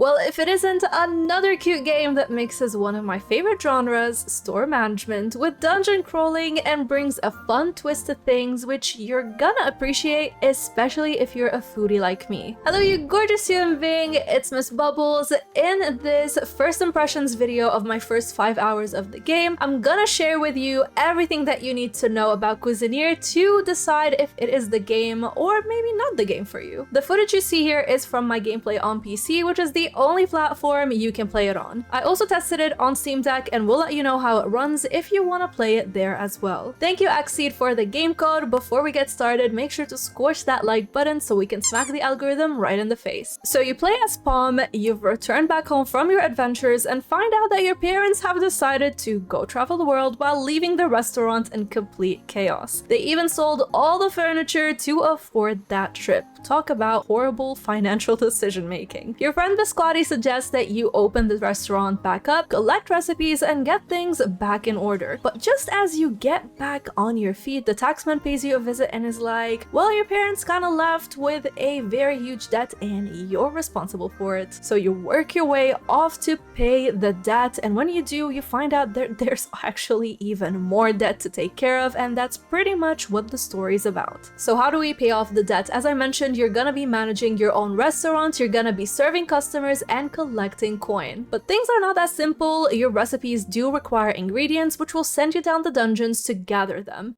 Well, if it isn't another cute game that mixes one of my favorite genres, store management, with dungeon crawling and brings a fun twist to things which you're gonna appreciate, especially if you're a foodie like me. Hello you gorgeous human being, it's Miss Bubbles. In this first impressions video of my first 5 hours of the game, I'm gonna share with you everything that you need to know about Cuisineer to decide if it is the game or maybe not the game for you. The footage you see here is from my gameplay on PC, which is the only platform you can play it on. I also tested it on Steam Deck and will let you know how it runs if you want to play it there as well. Thank you Xseed for the game code. Before we get started, make sure to squish that like button so we can smack the algorithm right in the face. So you play as Palm, you've returned back home from your adventures and find out that your parents have decided to go travel the world while leaving the restaurant in complete chaos. They even sold all the furniture to afford that trip. Talk about horrible financial decision making. Your friend Biscotti suggests that you open the restaurant back up, collect recipes, and get things back in order. But just as you get back on your feet, the taxman pays you a visit and is like, well, your parents kinda left with a very huge debt and you're responsible for it. So you work your way off to pay the debt, and when you do, you find out there's actually even more debt to take care of, and that's pretty much what the story's about. So how do we pay off the debt? As I mentioned, you're gonna be managing your own restaurant, you're gonna be serving customers and collecting coin. But things are not that simple. Your recipes do require ingredients, which will send you down the dungeons to gather them.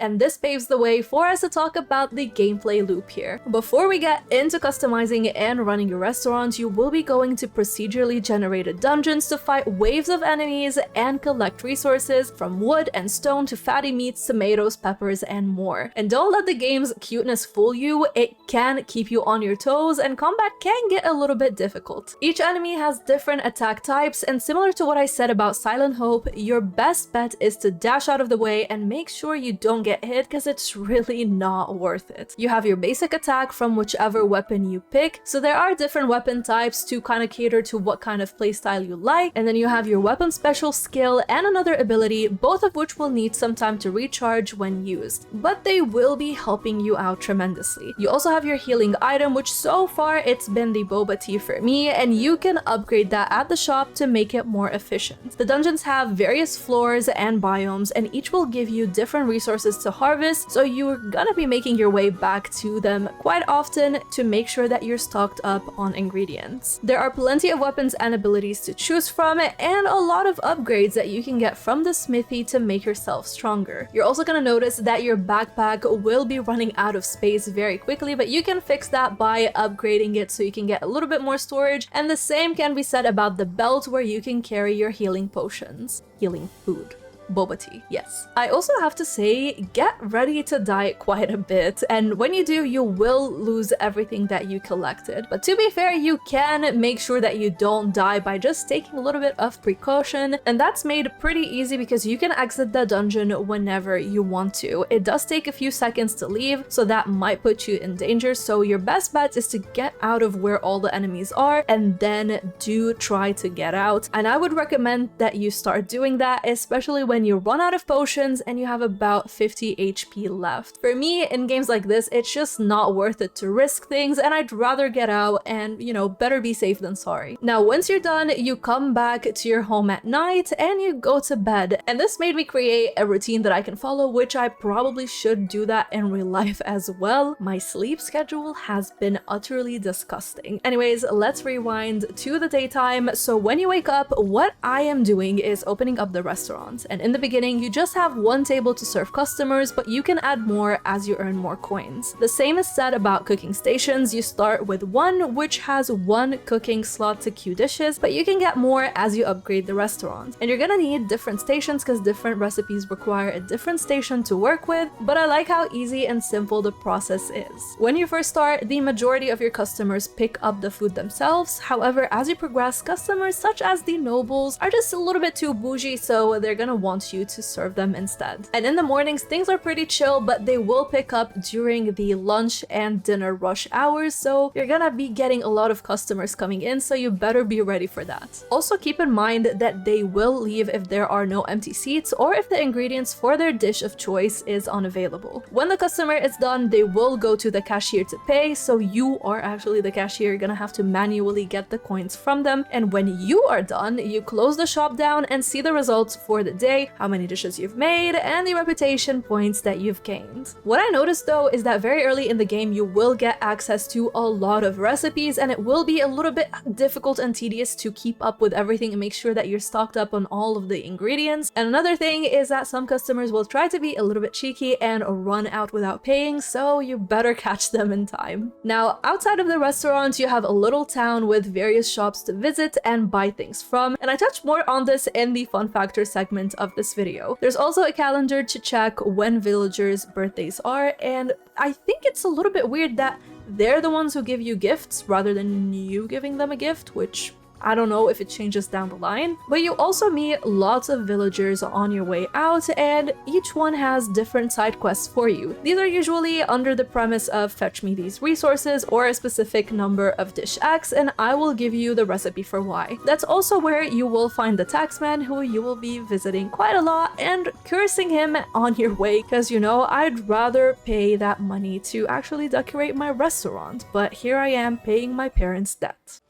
And this paves the way for us to talk about the gameplay loop here. Before we get into customizing and running your restaurant, you will be going to procedurally generated dungeons to fight waves of enemies and collect resources from wood and stone to fatty meats, tomatoes, peppers, and more. And don't let the game's cuteness fool you, it can keep you on your toes and combat can get a little bit difficult. Each enemy has different attack types, and similar to what I said about Silent Hope, your best bet is to dash out of the way and make sure you don't get hit because it's really not worth it. You have your basic attack from whichever weapon you pick, so there are different weapon types to kind of cater to what kind of playstyle you like, and then you have your weapon special skill and another ability, both of which will need some time to recharge when used, but they will be helping you out tremendously. You also have your healing item, which so far it's been the boba tea for me, and you can upgrade that at the shop to make it more efficient. The dungeons have various floors and biomes, and each will give you different resources to harvest, so you're gonna be making your way back to them quite often to make sure that you're stocked up on ingredients. There are plenty of weapons and abilities to choose from, and a lot of upgrades that you can get from the smithy to make yourself stronger. You're also gonna notice that your backpack will be running out of space very quickly, but you can fix that by upgrading it so you can get a little bit more storage, and the same can be said about the belt where you can carry your healing potions. Healing food. Boba tea, yes. I also have to say, get ready to die quite a bit, and when you do, you will lose everything that you collected. But to be fair, you can make sure that you don't die by just taking a little bit of precaution, and that's made pretty easy because you can exit the dungeon whenever you want to. It does take a few seconds to leave, so that might put you in danger, so your best bet is to get out of where all the enemies are, and then do try to get out. And I would recommend that you start doing that, especially when you run out of potions and you have about 50 HP left. For me, in games like this, it's just not worth it to risk things, and I'd rather get out and, you know, better be safe than sorry. Now, once you're done, you come back to your home at night and you go to bed. And this made me create a routine that I can follow, which I probably should do that in real life as well. My sleep schedule has been utterly disgusting. Anyways, let's rewind to the daytime. So when you wake up, what I am doing is opening up the restaurant, and in the beginning, you just have one table to serve customers, but you can add more as you earn more coins. The same is said about cooking stations. You start with one, which has one cooking slot to queue dishes, but you can get more as you upgrade the restaurant. And you're gonna need different stations because different recipes require a different station to work with, but I like how easy and simple the process is. When you first start, the majority of your customers pick up the food themselves. However, as you progress, customers such as the nobles are just a little bit too bougie, so they're gonna want want you to serve them instead. And in the mornings, things are pretty chill, but they will pick up during the lunch and dinner rush hours, so you're gonna be getting a lot of customers coming in, so you better be ready for that. Also keep in mind that they will leave if there are no empty seats or if the ingredients for their dish of choice is unavailable. When the customer is done, they will go to the cashier to pay, so you are actually the cashier. You're gonna have to manually get the coins from them, and when you are done, you close the shop down and see the results for the day, how many dishes you've made, and the reputation points that you've gained. What I noticed though is that very early in the game you will get access to a lot of recipes, and it will be a little bit difficult and tedious to keep up with everything and make sure that you're stocked up on all of the ingredients. And another thing is that some customers will try to be a little bit cheeky and run out without paying, so you better catch them in time. Now, outside of the restaurant, you have a little town with various shops to visit and buy things from, and I touched more on this in the fun factor segment of this video. There's also a calendar to check when villagers' birthdays are, and I think it's a little bit weird that they're the ones who give you gifts rather than you giving them a gift, which I don't know if it changes down the line, but you also meet lots of villagers on your way out, and each one has different side quests for you. These are usually under the premise of fetch me these resources or a specific number of dish X, and I will give you the recipe for Y. That's also where you will find the taxman, who you will be visiting quite a lot and cursing him on your way, because you know, I'd rather pay that money to actually decorate my restaurant, but here I am paying my parents' debt.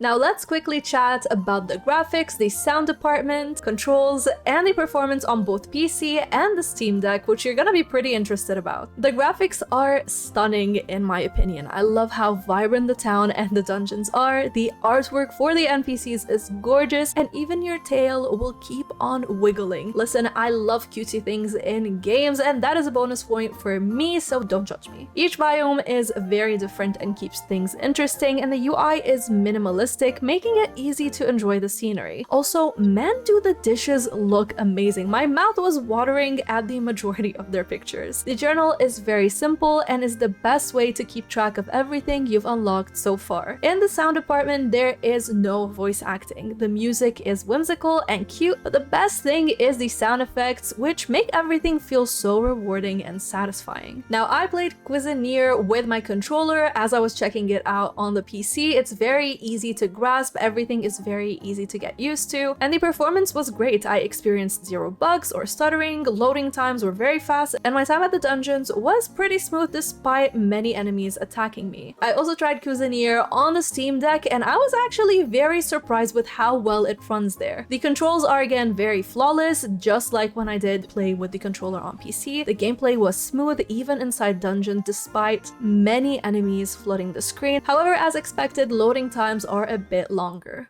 Now let's quickly chat about the graphics, the sound department, controls, and the performance on both PC and the Steam Deck, which you're gonna be pretty interested about. The graphics are stunning in my opinion. I love how vibrant the town and the dungeons are, the artwork for the NPCs is gorgeous, and even your tail will keep on wiggling. Listen, I love cutesy things in games, and that is a bonus point for me, so don't judge me. Each biome is very different and keeps things interesting, and the UI is minimalist, making it easy to enjoy the scenery. Also, man, do the dishes look amazing. My mouth was watering at the majority of their pictures. The journal is very simple and is the best way to keep track of everything you've unlocked so far. In the sound department, there is no voice acting. The music is whimsical and cute, but the best thing is the sound effects, which make everything feel so rewarding and satisfying. Now, I played Cuisineer with my controller as I was checking it out on the PC. It's very easy to grasp, everything is very easy to get used to, and the performance was great. I experienced zero bugs or stuttering, loading times were very fast, and my time at the dungeons was pretty smooth despite many enemies attacking me. I also tried Cuisineer on the Steam Deck, and I was actually very surprised with how well it runs there. The controls are again very flawless, just like when I did play with the controller on PC. The gameplay was smooth even inside dungeons despite many enemies flooding the screen. However, as expected, loading times are a bit longer.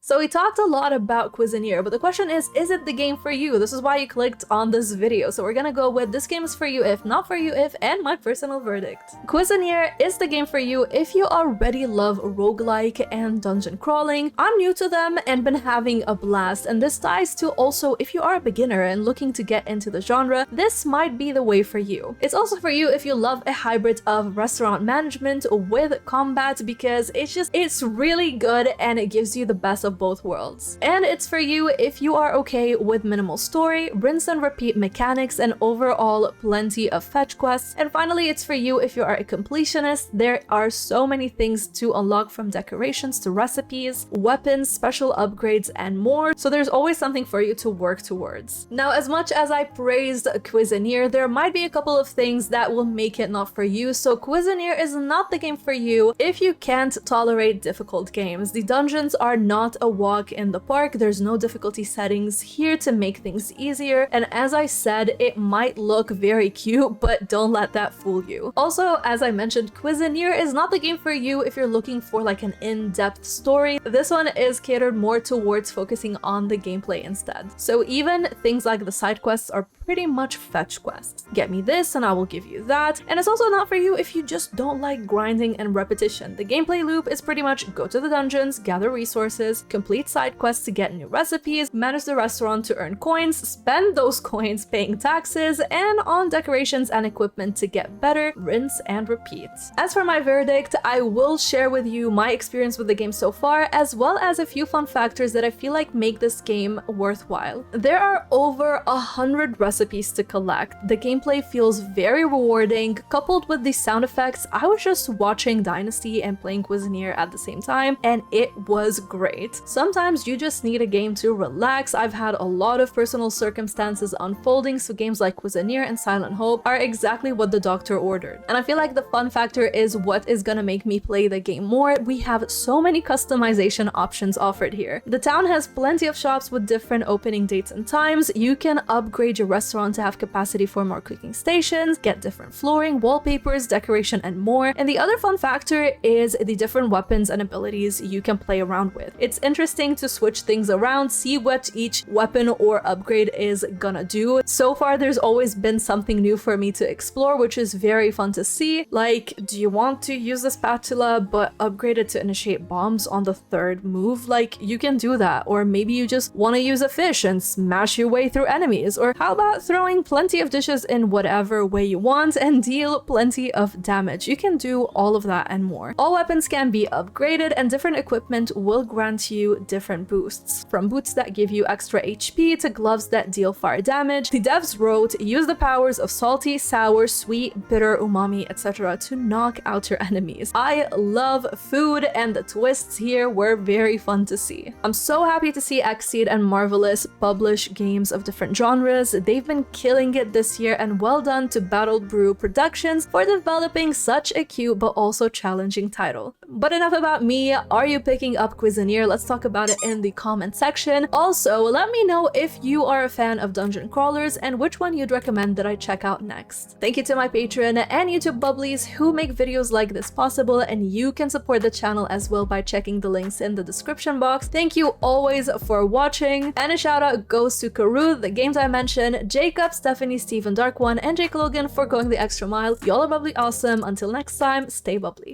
So we talked a lot about Cuisineer, but the question is it the game for you? This is why you clicked on this video. So we're gonna go with this game is for you if, not for you if, and my personal verdict. Cuisineer is the game for you if you already love roguelike and dungeon crawling. I'm new to them and been having a blast, and this ties to also if you are a beginner and looking to get into the genre, this might be the way for you. It's also for you if you love a hybrid of restaurant management with combat, because it's really good and it gives you the best of both worlds. And it's for you if you are okay with minimal story, rinse and repeat mechanics, and overall plenty of fetch quests. And finally, it's for you if you are a completionist. There are so many things to unlock, from decorations to recipes, weapons, special upgrades, and more, so there's always something for you to work towards. Now, as much as I praised Cuisineer, there might be a couple of things that will make it not for you, so Cuisineer is not the game for you if you can't tolerate difficult games. The dungeons are not a walk in the park, there's no difficulty settings here to make things easier, and as I said, it might look very cute, but don't let that fool you. Also, as I mentioned, Cuisineer is not the game for you if you're looking for like an in-depth story. This one is catered more towards focusing on the gameplay instead. So even things like the side quests are pretty much fetch quests. Get me this and I will give you that. And it's also not for you if you just don't like grinding and repetition. The gameplay loop is pretty much go to the dungeons, gather resources, complete side quests to get new recipes, manage the restaurant to earn coins, spend those coins paying taxes, and on decorations and equipment to get better, rinse and repeat. As for my verdict, I will share with you my experience with the game so far, as well as a few fun factors that I feel like make this game worthwhile. There are over 100 recipes to collect. The gameplay feels very rewarding, coupled with the sound effects. I was just watching Dynasty and playing Cuisineer at the same time, and it was great. Sometimes you just need a game to relax. I've had a lot of personal circumstances unfolding, so games like Cuisineer and Silent Hope are exactly what the doctor ordered. And I feel like the fun factor is what is gonna make me play the game more. We have so many customization options offered here. The town has plenty of shops with different opening dates and times. You can upgrade your restaurant to have capacity for more cooking stations, get different flooring, wallpapers, decoration, and more. And the other fun factor is the different weapons and abilities you can play around with. It's interesting to switch things around, see what each weapon or upgrade is gonna do. So far, there's always been something new for me to explore, which is very fun to see. Like, do you want to use the spatula but upgrade it to initiate bombs on the third move? Like, you can do that. Or maybe you just want to use a fish and smash your way through enemies. Or how about throwing plenty of dishes in whatever way you want and deal plenty of damage? You can do all of that and more. All weapons can be upgraded, and different equipment will grant you different boosts. From boots that give you extra HP to gloves that deal fire damage, the devs wrote, use the powers of salty, sour, sweet, bitter, umami, etc. to knock out your enemies. I love food, and the twists here were very fun to see. I'm so happy to see Xseed and Marvelous publish games of different genres. They've been killing it this year, and well done to Battle Brew Productions for developing such a cute but also challenging title. But enough about me. Are you picking up Cuisineer? Let's talk about it in the comment section. Also, let me know if you are a fan of dungeon crawlers and which one you'd recommend that I check out next. Thank you to my Patreon and YouTube bubblies who make videos like this possible, and you can support the channel as well by checking the links in the description box. Thank you always for watching, and a shout out goes to Karu, the games I mentioned, Jacob, Stephanie, Steven, Dark One, and Jake Logan for going the extra mile. Y'all are bubbly awesome. Until next time, stay bubbly.